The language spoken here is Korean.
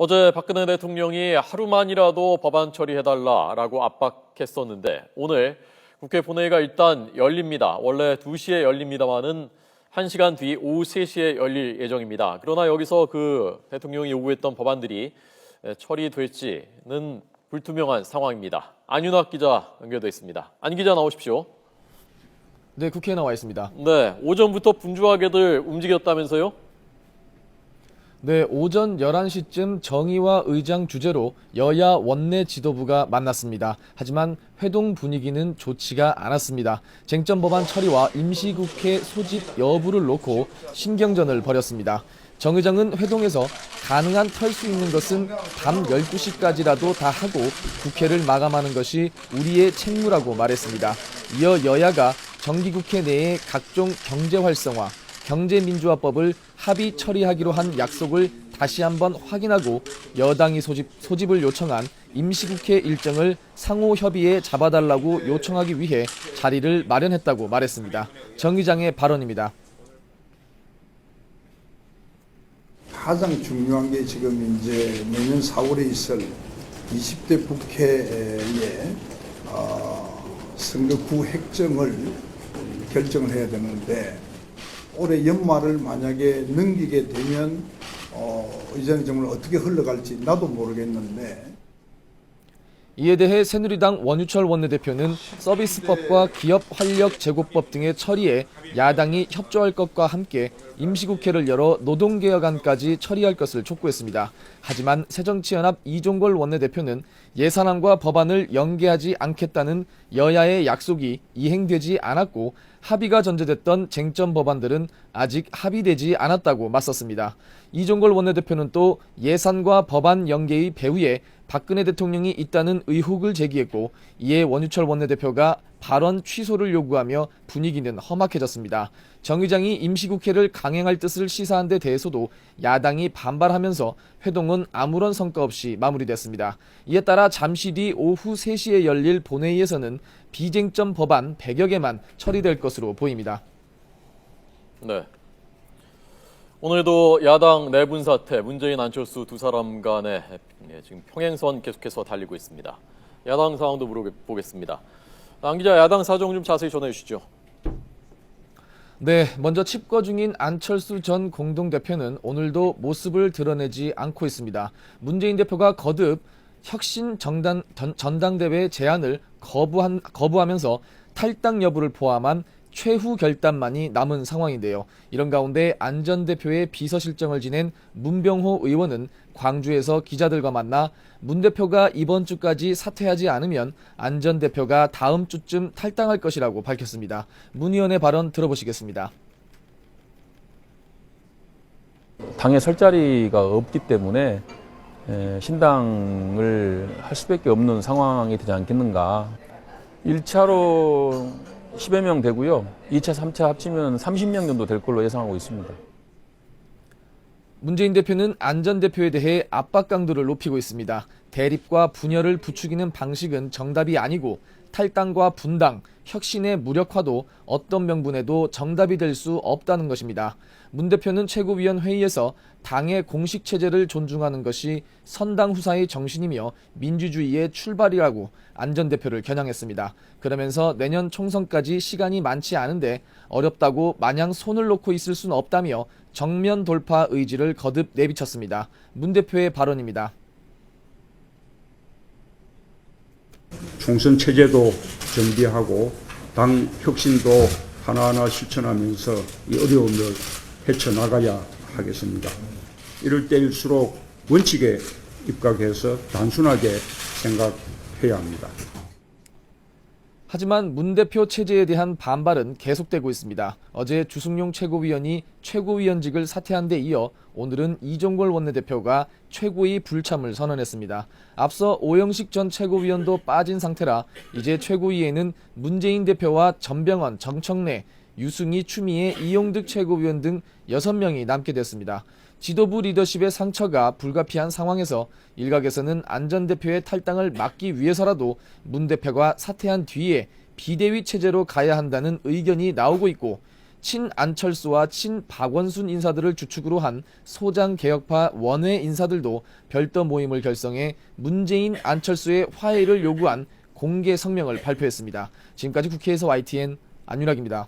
어제 박근혜 대통령이 하루만이라도 법안 처리해달라라고 압박했었는데 오늘 국회 본회의가 일단 열립니다. 원래 2시에 열립니다만은 1시간 뒤 오후 3시에 열릴 예정입니다. 그러나 여기서 그 대통령이 요구했던 법안들이 처리될지는 불투명한 상황입니다. 안윤학 기자 연결돼 있습니다. 안 기자 나오십시오. 네, 국회에 나와 있습니다. 네, 오전부터 분주하게들 움직였다면서요? 네, 오전 11시쯤 정의와 의장 주재로 여야 원내 지도부가 만났습니다. 하지만 회동 분위기는 좋지가 않았습니다. 쟁점 법안 처리와 임시국회 소집 여부를 놓고 신경전을 벌였습니다. 정 의장은 회동에서 가능한 털 수 있는 것은 밤 12시까지라도 다 하고 국회를 마감하는 것이 우리의 책무라고 말했습니다. 이어 여야가 정기국회 내에 각종 경제 활성화, 경제민주화법을 합의 처리하기로 한 약속을 다시 한번 확인하고 여당이 소집을 요청한 임시국회 일정을 상호 협의에 잡아달라고 요청하기 위해 자리를 마련했다고 말했습니다. 정 의장의 발언입니다. 가장 중요한 게 지금 이제 내년 4월에 있을 20대 국회의 선거구 획정을 결정을 해야 되는데 올해 연말을 만약에 넘기게 되면 이전 정부는 어떻게 흘러갈지 나도 모르겠는데 이에 대해 새누리당 원유철 원내대표는 서비스법과 기업활력제고법 등의 처리에 야당이 협조할 것과 함께 임시국회를 열어 노동개혁안까지 처리할 것을 촉구했습니다. 하지만 새정치연합 이종걸 원내대표는 예산안과 법안을 연계하지 않겠다는 여야의 약속이 이행되지 않았고 합의가 전제됐던 쟁점 법안들은 아직 합의되지 않았다고 맞섰습니다. 이종걸 원내대표는 또 예산과 법안 연계의 배후에 박근혜 대통령이 있다는 의혹을 제기했고 이에 원유철 원내대표가 발언 취소를 요구하며 분위기는 험악해졌습니다. 정 의장이 임시국회를 강행할 뜻을 시사한 데 대해서도 야당이 반발하면서 회동은 아무런 성과 없이 마무리됐습니다. 이에 따라 잠시 뒤 오후 3시에 열릴 본회의에서는 비쟁점 법안 100여 개만 처리될 것으로 보입니다. 네. 오늘도 야당 내분 사태, 문재인, 안철수 두 사람 간의 지금 평행선 계속해서 달리고 있습니다. 야당 상황도 물어보겠습니다. 안 기자, 야당 사정 좀 자세히 전해 주시죠. 네, 먼저 칩거 중인 안철수 전 공동대표는 오늘도 모습을 드러내지 않고 있습니다. 문재인 대표가 거듭 혁신 전당대회 제안을 거부하면서 탈당 여부를 포함한 최후 결단만이 남은 상황인데요. 이런 가운데 안 전 대표의 비서실장을 지낸 문병호 의원은 광주에서 기자들과 만나 문 대표가 이번 주까지 사퇴하지 않으면 안 전 대표가 다음 주쯤 탈당할 것이라고 밝혔습니다. 문 의원의 발언 들어보시겠습니다. 당에 설 자리가 없기 때문에 신당을 할 수밖에 없는 상황이 되지 않겠는가. 1차로 10여 명 되고요. 2차, 3차 합치면 30명 정도 될 걸로 예상하고 있습니다. 문재인 대표는 안 전 대표에 대해 압박 강도를 높이고 있습니다. 대립과 분열을 부추기는 방식은 정답이 아니고 탈당과 분당, 혁신의 무력화도 어떤 명분에도 정답이 될 수 없다는 것입니다. 문 대표는 최고위원 회의에서 당의 공식 체제를 존중하는 것이 선당 후사의 정신이며 민주주의의 출발이라고 안 전 대표를 겨냥했습니다. 그러면서 내년 총선까지 시간이 많지 않은데 어렵다고 마냥 손을 놓고 있을 수는 없다며 정면 돌파 의지를 거듭 내비쳤습니다. 문 대표의 발언입니다. 총선 체제도 정비하고 당 혁신도 하나하나 실천하면서 이 어려움을 헤쳐나가야 하겠습니다. 이럴 때일수록 원칙에 입각해서 단순하게 생각해야 합니다. 하지만 문 대표 체제에 대한 반발은 계속되고 있습니다. 어제 주승용 최고위원이 최고위원직을 사퇴한 데 이어 오늘은 이종걸 원내대표가 최고위 불참을 선언했습니다. 앞서 오영식 전 최고위원도 빠진 상태라 이제 최고위에는 문재인 대표와 전병헌, 정청래, 유승희, 추미애, 이용득 최고위원 등 6명이 남게 됐습니다. 지도부 리더십의 상처가 불가피한 상황에서 일각에서는 안 전 대표의 탈당을 막기 위해서라도 문 대표가 사퇴한 뒤에 비대위 체제로 가야 한다는 의견이 나오고 있고 친안철수와 친박원순 인사들을 주축으로 한 소장개혁파 원외 인사들도 별도 모임을 결성해 문재인, 안철수의 화해를 요구한 공개 성명을 발표했습니다. 지금까지 국회에서 YTN 안윤학입니다.